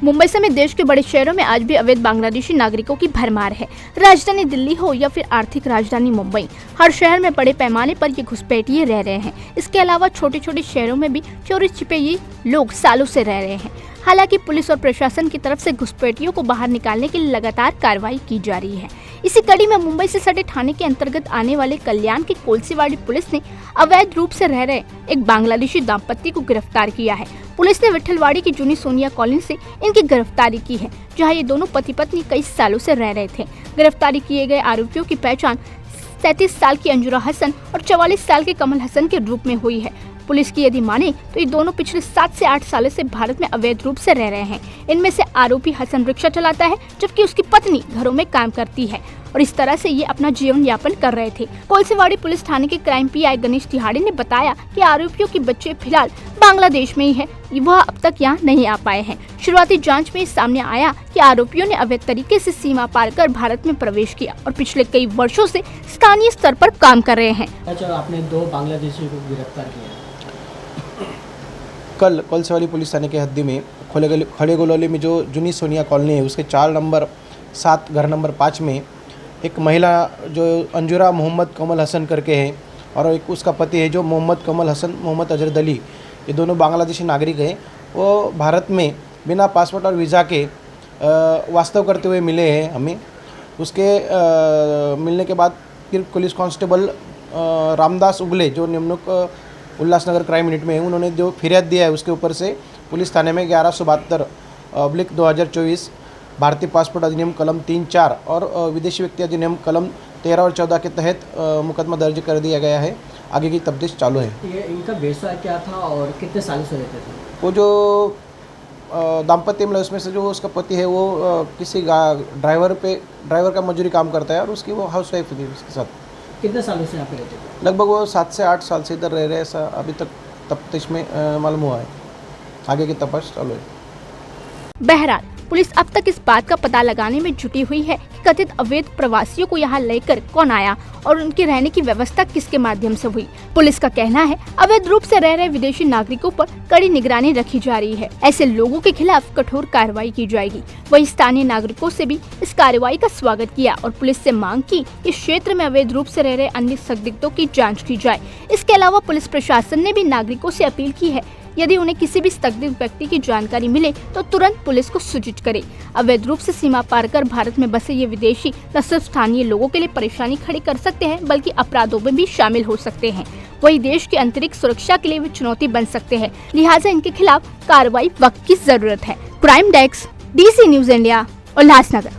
मुंबई समेत देश के बड़े शहरों में आज भी अवैध बांग्लादेशी नागरिकों की भरमार है। राजधानी दिल्ली हो या फिर आर्थिक राजधानी मुंबई, हर शहर में बड़े पैमाने पर ये घुसपैठिए रह रहे हैं। इसके अलावा छोटे छोटे शहरों में भी चोरी छिपे ये लोग सालों से रह रहे हैं। हालांकि पुलिस और प्रशासन की तरफ से घुसपैठियों को बाहर निकालने के लिए लगातार कार्रवाई की जा रही है। इसी कड़ी में मुंबई से सटे थाने के अंतर्गत आने वाले कल्याण की कोलसीवाड़ी पुलिस ने अवैध रूप से रह रहे एक बांग्लादेशी दाम्पत्य को गिरफ्तार किया है। पुलिस ने विठलवाड़ी की जूनी सोनिया कॉलोनी से इनकी गिरफ्तारी की है, जहां ये दोनों पति पत्नी कई सालों से रह रहे थे। गिरफ्तारी किए गए आरोपियों की पहचान 37 साल की अंजुरा हसन और 44 साल के कमल हसन के रूप में हुई है। पुलिस की यदि माने तो ये दोनों पिछले 7 से 8 सालों से भारत में अवैध रूप से रह रहे हैं। इनमें से आरोपी हसन रिक्शा चलाता है, जबकि उसकी पत्नी घरों में काम करती है और इस तरह से ये अपना जीवन यापन कर रहे थे। कोलसीवाड़ी पुलिस थाने के क्राइम पीआई गणेश तिहाड़ी ने बताया कि आरोपियों के बच्चे फिलहाल बांग्लादेश में ही है, वह अब तक यहाँ नहीं आ पाए हैं। शुरुआती जांच में सामने आया कि आरोपियों ने अवैध तरीके से सीमा पार कर भारत में प्रवेश किया और पिछले कई वर्षों से स्थानीय स्तर पर काम कर रहे हैं। अच्छा, आपने 2 बांग्लादेशियों को गिरफ्तार किया। कल कोलसीवाड़ी पुलिस थाने के हद्दी में खड़े गोलौली में जो जूनी सोनिया कॉलोनी है, उसके 4 नंबर 7 घर नंबर 5 में एक महिला जो अंजुरा मोहम्मद कमल हसन करके है और एक उसका पति है जो मोहम्मद कमल हसन मोहम्मद अजरद अली, ये दोनों बांग्लादेशी नागरिक हैं। वो भारत में बिना पासपोर्ट और वीज़ा के वास्तव करते हुए मिले हैं हमें। उसके मिलने के बाद फिर पुलिस कांस्टेबल रामदास उगले जो निम्नक उल्लासनगर क्राइम यूनिट में है, उन्होंने जो फिर्याद दिया है उसके ऊपर से पुलिस थाने में 1172/2024 भारतीय पासपोर्ट अधिनियम कलम 3(4) और विदेशी व्यक्ति अधिनियम कलम 13 और 14 के तहत मुकदमा दर्ज कर दिया गया है। आगे की तफ्तीश चालू है। ये इनका व्यवसाय क्या था और कितने सालों से रहते थे? वो जो दाम्पत्य मिला उसमें से जो उसका पति है वो किसी ड्राइवर का मजदूरी काम करता है और उसकी वो हाउस वाइफ थी उसके साथ। कितने सालों से यहाँ पे रहते थे? लगभग वो 7 से 8 साल से इधर रह रहे हैं, ऐसा अभी तक तफ्तीश में मालूम हुआ है। आगे की तपाश चालू है। बहरहाल पुलिस अब तक इस बात का पता लगाने में जुटी हुई है कि कथित अवैध प्रवासियों को यहाँ लेकर कौन आया और उनके रहने की व्यवस्था किसके माध्यम से हुई। पुलिस का कहना है अवैध रूप से रह रहे विदेशी नागरिकों पर कड़ी निगरानी रखी जा रही है। ऐसे लोगों के खिलाफ कठोर कार्रवाई की जाएगी। वहीं स्थानीय नागरिकों से भी इस कार्रवाई का स्वागत किया और पुलिस से मांग की इस क्षेत्र में अवैध रूप से रह रहे अन्य संदिग्धों की जाँच की जाए। इसके अलावा पुलिस प्रशासन ने भी नागरिकों से अपील की है, यदि उन्हें किसी भी संदिग्ध व्यक्ति की जानकारी मिले तो तुरंत पुलिस को सूचित करें। अवैध रूप से सीमा पार कर भारत में बसे ये विदेशी न सिर्फ स्थानीय लोगों के लिए परेशानी खड़ी कर सकते हैं, बल्कि अपराधों में भी शामिल हो सकते हैं। वही देश की आंतरिक सुरक्षा के लिए भी चुनौती बन सकते हैं। लिहाजा इनके खिलाफ कार्रवाई वक्त की जरूरत है। Crime desk, DC news India, Ulhasnagar.